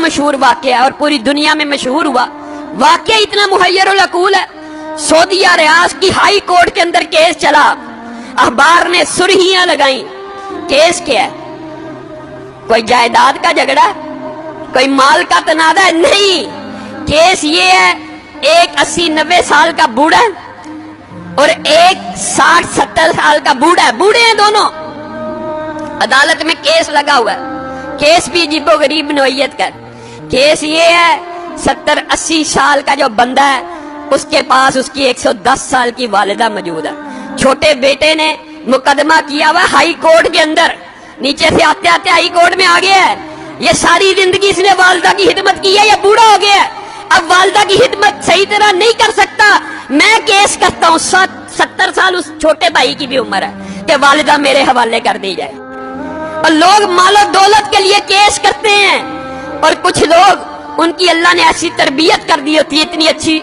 मशहूर वाक़या है और पूरी दुनिया में मशहूर हुआ। वाक़या इतना मुहय्यरुल अकूल है। सऊदीया रियाज की हाई कोर्ट के अंदर केस चला, अखबार ने सुर्खियां लगाई। केस क्या है? कोई जायदाद का झगड़ा, कोई माल का तनाजा है? नहीं, केस ये है, एक 80-90 साल का बूढ़ा और एक 60-70 साल का बूढ़ा है, बूढ़े हैं दोनों। अदालत में केस लगा हुआ है। केस भी अजीबो गरीब नोयत का। केस ये है, 70-80 साल का जो बंदा है उसके पास उसकी 110 साल की वालिदा मौजूद है। छोटे बेटे ने मुकदमा किया हुआ हाई कोर्ट के अंदर, नीचे से आते आते हाई कोर्ट में आ गया है। ये सारी जिंदगी इसने वालिदा की खिदमत की है, ये बूढ़ा हो गया है, अब वालिदा की खिदमत सही तरह नहीं कर सकता। मैं केस करता हूँ, 70 साल उस छोटे भाई की भी उम्र है कि वालिदा मेरे हवाले कर दी जाए। और लोग मालो दौलत के लिए केस करते हैं, और कुछ लोग उनकी अल्लाह ने ऐसी तरबियत कर दी होती है, इतनी अच्छी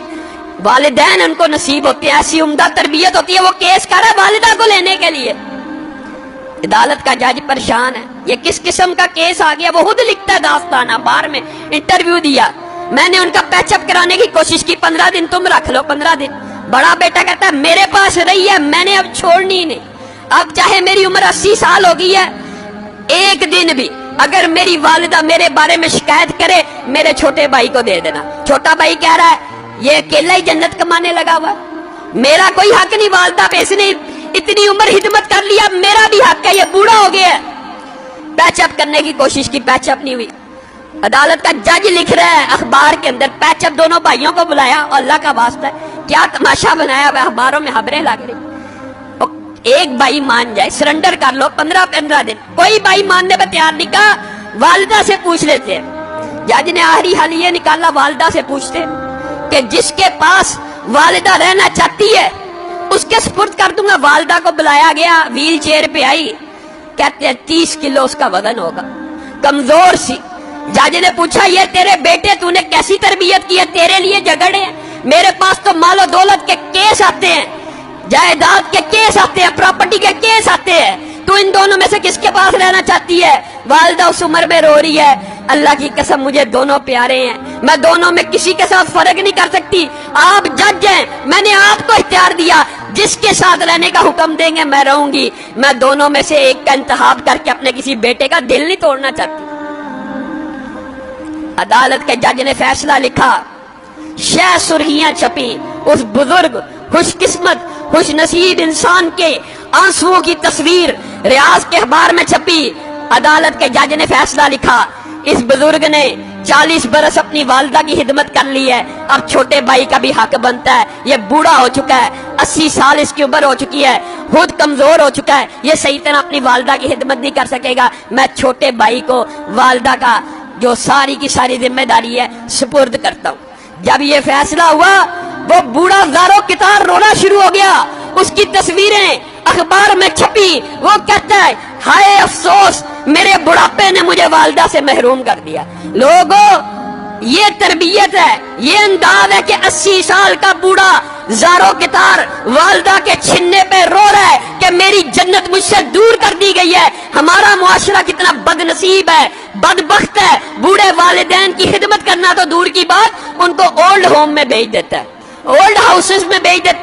वालिदैन उनको नसीब होती है, ऐसी उम्दा तरबियत होती है, वो केस कर रहा है वालिदा को लेने के लिए। अदालत का जज परेशान है, ये किस किस्म का केस आ गया। वो खुद लिखता है दास्ताना, बार में इंटरव्यू दिया, मैंने उनका पैचअप कराने की कोशिश की, 15 दिन तुम रख लो, 15 दिन। बड़ा बेटा कहता है मेरे पास रही है, मैंने अब छोड़नी नहीं, अब चाहे मेरी उम्र 80 साल हो गई है, एक दिन भी अगर मेरी वालिदा मेरे बारे में शिकायत करे, मेरे छोटे भाई को दे देना। छोटा भाई कह रहा है ये अकेला ही जन्नत कमाने लगा हुआ, मेरा कोई हक नहीं वालिदा पे, इसने इतनी उम्र हिदमत कर लिया, मेरा भी हक है, ये बूढ़ा हो गया। पैचअप करने की कोशिश की, पैचअप नहीं हुई। अदालत का जज लिख रहा है अखबार के अंदर, पैचअप दोनों भाइयों को बुलाया, और अल्लाह का वास्ता है क्या तमाशा बनाया हुआ, अखबारों में खबरें लग रही। एक भाई मान जाए, सरेंडर कर लो, 15-15 दिन। कोई भाई मानने पर तैयार नहीं, कहा वालिदा से पूछ लेते। जज ने आखिरी हल ये निकाला, वालिदा से पूछते कि जिसके पास वालिदा रहना चाहती है उसके सुपुर्द कर दूंगा। वालिदा को बुलाया गया, व्हील चेयर पे आई, कहते हैं 30 किलो उसका वजन होगा, कमजोर सी। जज ने पूछा ये तेरे बेटे तूने कैसी तरबियत की है, तेरे लिए झगड़े हैं, मेरे पास तो मालो दौलत के केस आते हैं, जायदाद के केस आते हैं, प्रॉपर्टी के केस आते हैं, तू इन दोनों में से किसके पास रहना चाहती है? वालिदा उस उम्र में रो रही है, अल्लाह की कसम मुझे दोनों प्यारे हैं, मैं दोनों में किसी के साथ फर्क नहीं कर सकती, आप जज हैं, मैंने आपको इख्तियार दिया, जिसके साथ रहने का हुक्म देंगे मैं रहूंगी, मैं दोनों में से एक का इंतखाब करके अपने किसी बेटे का दिल नहीं तोड़ना चाहती। अदालत के जज ने फैसला लिखा, 6 सुर्खियां छपी, उस बुजुर्ग खुशकिस्मत खुश नसीब इंसान के आंसुओं की तस्वीर रियाज के अखबार में छपी। अदालत के जज ने फैसला लिखा, इस बुजुर्ग ने 40 बरस अपनी वालिदा की खिदमत कर ली है, अब छोटे भाई का भी हक बनता है, ये बूढ़ा हो चुका है, 80 साल इसकी उम्र हो चुकी है, खुद कमजोर हो चुका है, ये सही तरह अपनी वालिदा की खिदमत नहीं कर सकेगा, मैं छोटे भाई को वालिदा का जो सारी की सारी जिम्मेदारी है सुपुर्द करता हूं। जब ये फैसला हुआ, वो बूढ़ा ज़ारो कितार रोना शुरू हो गया, उसकी तस्वीरें अखबार में छपी, वो कहता है हाय अफसोस, मेरे बुढ़ापे ने मुझे वालिदा से महरूम कर दिया। लोगों, ये तरबियत है, ये अंदाज है कि 80 साल का बूढ़ा ज़ारो कितार वालिदा के छिन्ने पे रो रहा है कि मेरी जन्नत मुझसे दूर कर दी गई है। हमारा मुआशरा कितना बदनसीब है, बदबख्त है, बूढ़े वालिदैन की खिदमत करना तो दूर की बात, उनको ओल्ड होम में भेज देता है, ओल्ड हाउसेस में भेज देता है।